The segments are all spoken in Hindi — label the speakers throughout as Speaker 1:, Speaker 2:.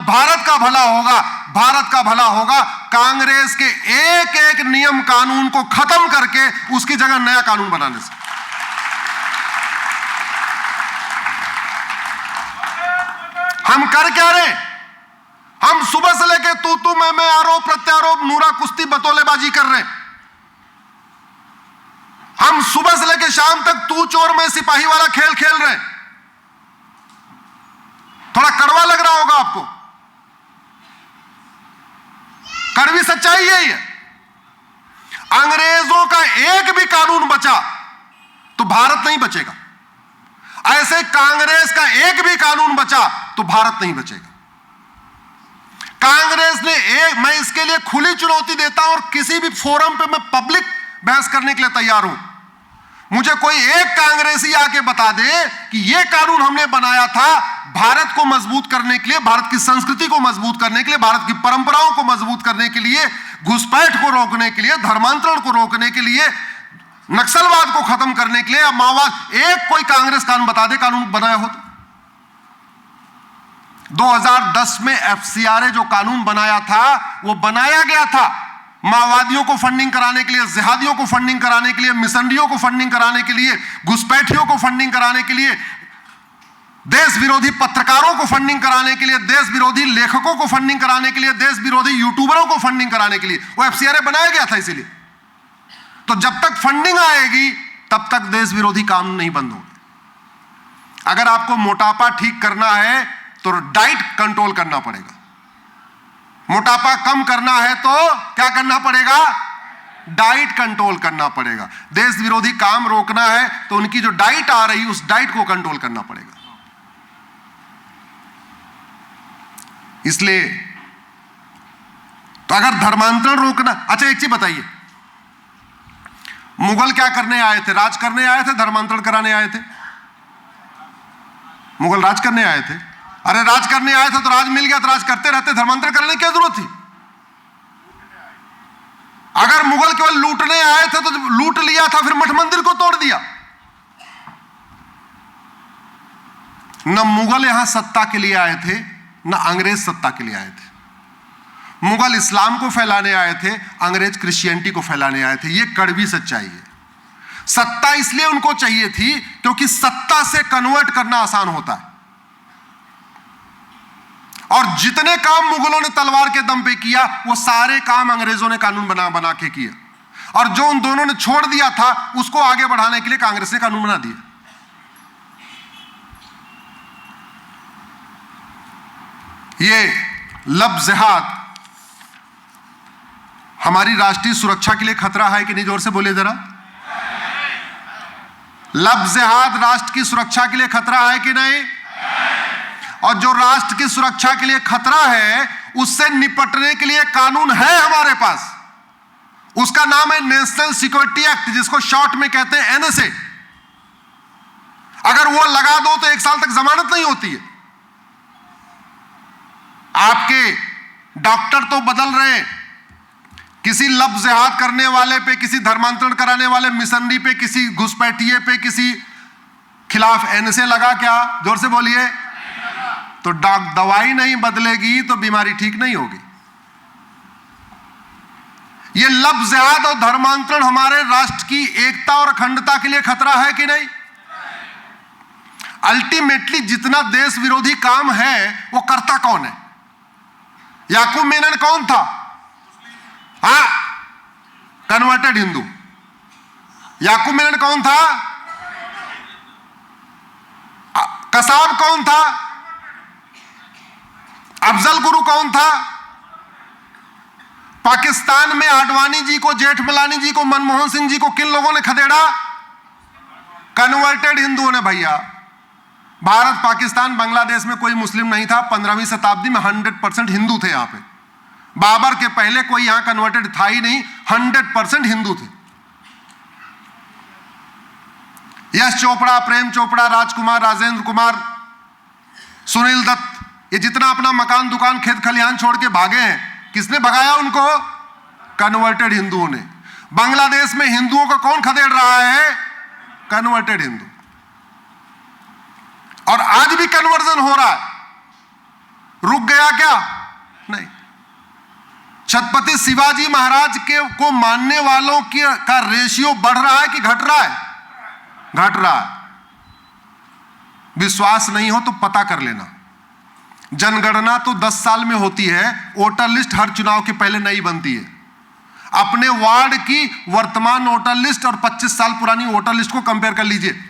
Speaker 1: भारत का भला होगा, भारत का भला होगा कांग्रेस के एक एक नियम कानून को खत्म करके उसकी जगह नया कानून बनाने से। हम कर क्या रहे? हम सुबह से लेके तू मैं आरोप प्रत्यारोप नूरा कुश्ती बतौलेबाजी कर रहे हैं। हम सुबह से लेके शाम तक तू चोर मैं सिपाही वाला खेल खेल रहे हैं। थोड़ा कड़वा लग रहा होगा आपको, कड़वी सच्चाई यही है। अंग्रेजों का एक भी कानून बचा तो भारत नहीं बचेगा, ऐसे कांग्रेस का एक भी कानून बचा तो भारत नहीं बचेगा। कांग्रेस ने मैं इसके लिए खुली चुनौती देता हूं और किसी भी फोरम पे मैं पब्लिक बहस करने के लिए तैयार हूं। मुझे कोई एक कांग्रेसी आके बता दे कि यह कानून हमने बनाया था भारत को मजबूत करने के लिए, भारत की संस्कृति को मजबूत करने के लिए, भारत की परंपराओं को मजबूत करने के लिए, घुसपैठ को रोकने के लिए, धर्मांतरण को रोकने के लिए, नक्सलवाद को खत्म करने के लिए, माओवाद, एक कोई कांग्रेस कानून बता दे कानून बनाया हो तो। 2010 में एफसीआरए जो कानून बनाया था वो बनाया गया था माओवादियों को फंडिंग कराने के लिए, जिहादियों को फंडिंग कराने के लिए, मिशनरियों को फंडिंग कराने के लिए, घुसपैठियों को फंडिंग कराने के लिए, देश विरोधी पत्रकारों को फंडिंग कराने के लिए, देश विरोधी लेखकों को फंडिंग कराने के लिए, देश विरोधी यूट्यूबरों को फंडिंग कराने के लिए वो एफसीआरए बनाया गया था। इसीलिए तो जब तक फंडिंग आएगी तब तक देश विरोधी कानून नहीं बंद होंगे। अगर आपको मोटापा ठीक करना है तो डाइट कंट्रोल करना पड़ेगा, मोटापा कम करना है तो क्या करना पड़ेगा? डाइट कंट्रोल करना पड़ेगा। देश विरोधी काम रोकना है तो उनकी जो डाइट आ रही उस डाइट को कंट्रोल करना पड़ेगा। इसलिए तो अगर धर्मांतरण रोकना, अच्छा एक चीज बताइए, मुगल क्या करने आए थे? राज करने आए थे, धर्मांतरण कराने आए थे? मुगल राज करने आए थे। अरे राज करने आए थे तो राज मिल गया तो राज करते रहते, धर्मांतरण करने की क्या जरूरत थी? अगर मुगल केवल लूटने आए थे तो लूट लिया था, फिर मठ मंदिर को तोड़ दिया। न मुगल यहां सत्ता के लिए आए थे, न अंग्रेज सत्ता के लिए आए थे। मुगल इस्लाम को फैलाने आए थे, अंग्रेज क्रिश्चियनिटी को फैलाने आए थे। यह कड़वी सच्चाई है। सत्ता इसलिए उनको चाहिए थी क्योंकि सत्ता से कन्वर्ट करना आसान होता है, और जितने काम मुगलों ने तलवार के दम पे किया वो सारे काम अंग्रेजों ने कानून बना बना के किया, और जो उन दोनों ने छोड़ दिया था उसको आगे बढ़ाने के लिए कांग्रेस ने कानून बना दिया। ये लब जिहाद हमारी राष्ट्रीय सुरक्षा के लिए खतरा है कि नहीं? जोर से बोलिए जरा। लब जिहाद राष्ट्र की सुरक्षा के लिए खतरा है कि नहीं? और जो राष्ट्र की सुरक्षा के लिए खतरा है उससे निपटने के लिए कानून है हमारे पास। उसका नाम है नेशनल सिक्योरिटी एक्ट, जिसको शॉर्ट में कहते हैं एनएसए। अगर वो लगा दो तो 1 साल तक जमानत नहीं होती है। आपके डॉक्टर तो बदल रहे हैं, किसी लब जिहाद करने वाले पे, किसी धर्मांतरण कराने वाले मिशनरी पे, किसी घुसपैठिए पे, किसी खिलाफ एनएसए लगा क्या? जोर से बोलिए। तो दवाई नहीं बदलेगी तो बीमारी ठीक नहीं होगी। यह लब जिहाद और धर्मांतरण हमारे राष्ट्र की एकता और अखंडता के लिए खतरा है कि नहीं? अल्टीमेटली जितना देश विरोधी काम है वो करता कौन है? याकूब मेनन कौन था? हाँ, कन्वर्टेड हिंदू। याकूब मेनन कौन था? कसाब कौन था? अफजल गुरु कौन था? पाकिस्तान में आडवाणी जी को, जेठमलानी जी को, मनमोहन सिंह जी को किन लोगों ने खदेड़ा? कन्वर्टेड हिंदुओं ने। भैया, भारत, पाकिस्तान, बांग्लादेश में कोई मुस्लिम नहीं था। 15वीं शताब्दी में 100% हिंदू थे यहां पे। बाबर के पहले कोई यहां कन्वर्टेड था ही नहीं, 100% हिंदू थे। यश चोपड़ा, प्रेम चोपड़ा, राजकुमार, राजेंद्र कुमार, सुनील दत्त, ये जितना अपना मकान, दुकान, खेत खलिहान छोड़ के भागे हैं, किसने भगाया उनको? कन्वर्टेड हिंदुओं ने। बांग्लादेश में हिंदुओं को कौन खदेड़ रहा है? कन्वर्टेड हिंदू। और आज भी कन्वर्जन हो रहा है। रुक गया क्या? नहीं। छत्रपति शिवाजी महाराज को मानने वालों का रेशियो बढ़ रहा है कि घट रहा है? घट रहा है। विश्वास नहीं हो तो पता कर लेना। जनगणना तो 10 साल में होती है, वोटर लिस्ट हर चुनाव के पहले नई बनती है। अपने वार्ड की वर्तमान वोटर लिस्ट और 25 साल पुरानी वोटर लिस्ट को कंपेयर कर लीजिए।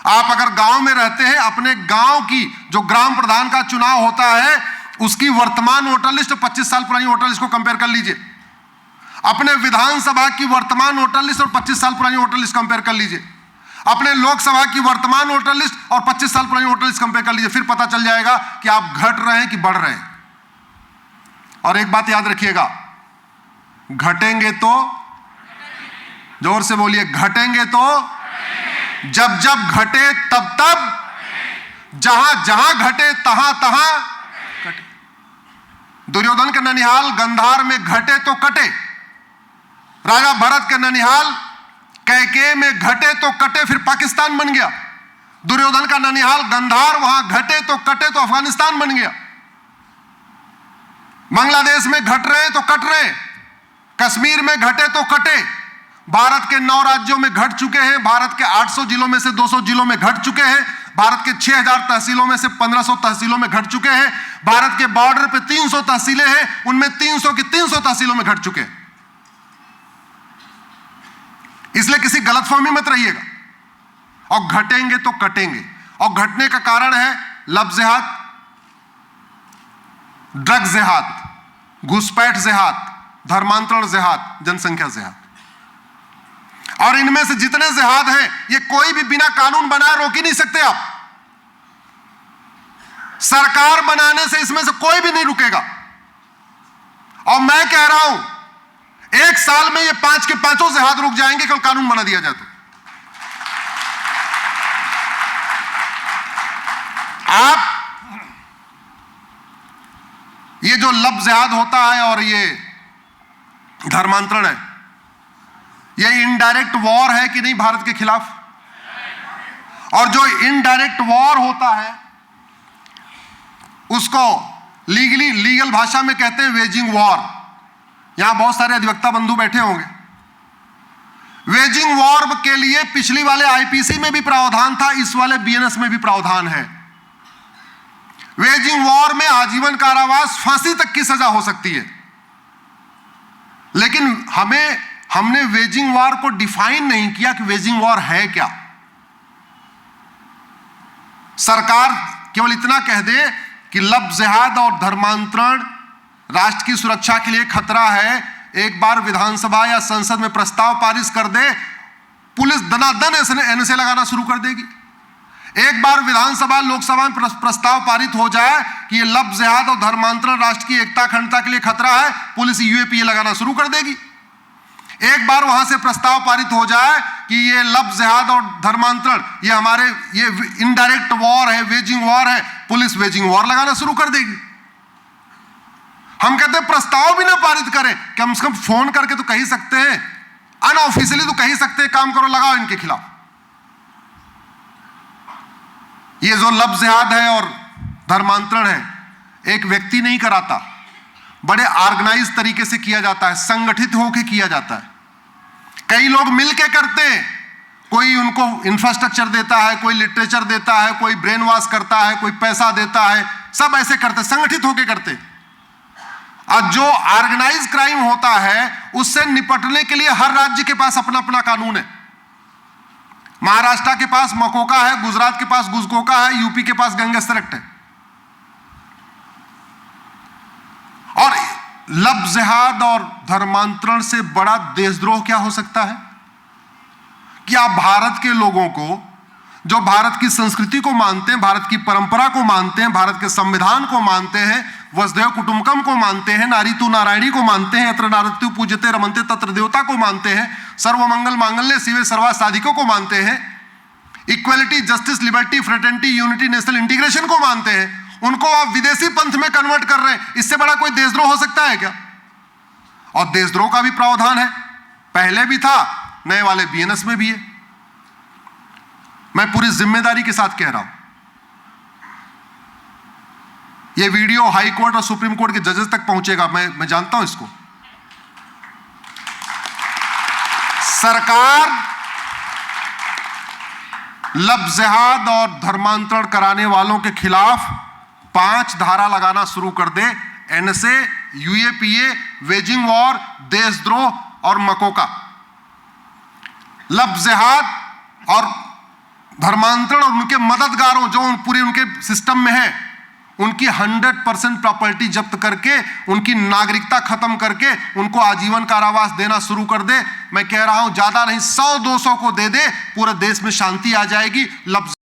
Speaker 1: आप अगर गांव में रहते हैं, अपने गांव की जो ग्राम प्रधान का चुनाव होता है उसकी वर्तमान वोटर लिस्ट और 25 साल पुरानी वोटर लिस्ट को कंपेयर कर लीजिए। अपने विधानसभा की वर्तमान वोटर लिस्ट और 25 साल पुरानी वोटर लिस्ट कंपेयर कर लीजिए। अपने लोकसभा की वर्तमान वोटर लिस्ट और 25 साल पुरानी वोटर लिस्ट कंपेयर कर लीजिए। फिर पता चल जाएगा कि आप घट रहे हैं कि बढ़ रहे हैं। और एक बात याद रखिएगा, घटेंगे तो, जोर से बोलिए, घटेंगे तो, जब जब घटे तब तब, जहां जहां घटे तहां तहां घटे। दुर्योधन के ननिहाल गंधार में घटे तो कटे, राजा भरत के ननिहाल कैकेयी में घटे तो कटे, फिर पाकिस्तान बन गया। दुर्योधन का ननिहाल गंधार, वहां घटे तो कटे तो अफगानिस्तान बन गया। बांग्लादेश में घट रहे तो कट रहे, कश्मीर में घटे तो कटे। भारत के 9 राज्यों में घट चुके हैं, भारत के 800 जिलों में से 200 जिलों में घट चुके हैं, भारत के 6000 तहसीलों में से 1500 तहसीलों में घट चुके हैं, भारत के बॉर्डर पे 300 तहसीलें हैं, उनमें 300 की 300 तहसीलों में घट चुके हैं। इसलिए किसी गलतफहमी मत रहिएगा। और घटेंगे तो कटेंगे, और घटने का कारण है लब जिहाद, ड्रग जिहाद, घुसपैठ जिहाद, धर्मांतरण जिहाद, जनसंख्या जिहाद। और इनमें से जितने जिहाद हैं, ये कोई भी बिना कानून बनाए रोक ही नहीं सकते आप। सरकार बनाने से इसमें से कोई भी नहीं रुकेगा। और मैं कह रहा हूं, 1 साल में ये 5 के 5 जिहाद रुक जाएंगे, कल कानून बना दिया जाए तो। आप ये जो लब जिहाद होता है और ये धर्मांतरण है, ये इनडायरेक्ट वॉर है कि नहीं भारत के खिलाफ? और जो इनडायरेक्ट वॉर होता है उसको लीगल भाषा में कहते हैं वेजिंग वॉर। यहां बहुत सारे अधिवक्ता बंधु बैठे होंगे। वेजिंग वॉर के लिए पिछली वाले आईपीसी में भी प्रावधान था, इस वाले बीएनएस में भी प्रावधान है। वेजिंग वॉर में आजीवन कारावास, फांसी तक की सजा हो सकती है। लेकिन हमने वेजिंग वॉर को डिफाइन नहीं किया कि वेजिंग वॉर है क्या। सरकार केवल इतना कह दे कि लब जिहाद और धर्मांतरण राष्ट्र की सुरक्षा के लिए खतरा है, एक बार विधानसभा या संसद में प्रस्ताव पारित कर दे, पुलिस दनादन एनएसए लगाना शुरू कर देगी। एक बार विधानसभा लोकसभा में प्रस्ताव पारित हो जाए कि ये लब जिहाद और धर्मांतरण राष्ट्र की एकता अखंडता के लिए खतरा है, पुलिस यूएपीए लगाना शुरू कर देगी। एक बार वहां से प्रस्ताव पारित हो जाए कि ये लब जिहाद और धर्मांतरण ये इनडायरेक्ट वॉर है, वेजिंग वॉर है, पुलिस वेजिंग वॉर लगाना शुरू कर देगी। हम कहते हैं प्रस्ताव भी ना पारित करें, कम से कम फोन करके तो कह ही सकते हैं, अनऑफिशियली तो कह ही सकते हैं, काम करो, लगाओ इनके खिलाफ। ये जो लब जिहाद है और धर्मांतरण है, एक व्यक्ति नहीं कराता, बड़े ऑर्गेनाइज तरीके से किया जाता है, संगठित होकर किया जाता है। कई लोग मिलके करते हैं, कोई उनको इंफ्रास्ट्रक्चर देता है, कोई लिटरेचर देता है, कोई ब्रेन वॉश करता है, कोई पैसा देता है, सब ऐसे करते, संगठित होकर करते। और जो ऑर्गेनाइज क्राइम होता है उससे निपटने के लिए हर राज्य के पास अपना अपना कानून है। महाराष्ट्र के पास मकोका है, गुजरात के पास गुजकोका है, यूपी के पास गैंगस्टर एक्ट है। और लब जिहाद और धर्मांतरण से बड़ा देशद्रोह क्या हो सकता है कि आप भारत के लोगों को, जो भारत की संस्कृति को मानते हैं, भारत की परंपरा को मानते हैं, भारत के संविधान को मानते हैं, वसुधैव कुटुंबकम को मानते हैं, नारी तु नारायणी को मानते हैं, यत्र नारत्यु पूज्यते रमन्ते तत्र देवता को मानते हैं, सर्वमंगल मांगल्ये शिवे सर्वार्थ साधिकों को मानते हैं, equality, justice, liberty, fraternity, unity, national integration को मानते हैं, उनको आप विदेशी पंथ में कन्वर्ट कर रहे हैं। इससे बड़ा कोई देशद्रोह हो सकता है क्या? और देशद्रोह का भी प्रावधान है, पहले भी था, नए वाले बीएनएस में भी है। मैं पूरी जिम्मेदारी के साथ कह रहा हूं, ये वीडियो हाई कोर्ट और सुप्रीम कोर्ट के जजेस तक पहुंचेगा, मैं जानता हूं इसको। सरकार लफ्ज़ जिहाद और धर्मांतरण कराने वालों के खिलाफ 5 धारा लगाना शुरू कर दे, एनएसए, यूएपीए, वेजिंग वॉर, देशद्रोह और मकोका। लफ्ज़ जिहाद और धर्मांतरण और उनके मददगारों जो पूरे उनके सिस्टम में है, उनकी 100% प्रॉपर्टी जब्त करके, उनकी नागरिकता खत्म करके उनको आजीवन कारावास देना शुरू कर दे। मैं कह रहा हूं ज्यादा नहीं, 100-200 को दे दे, पूरे देश में शांति आ जाएगी। लफ्ज़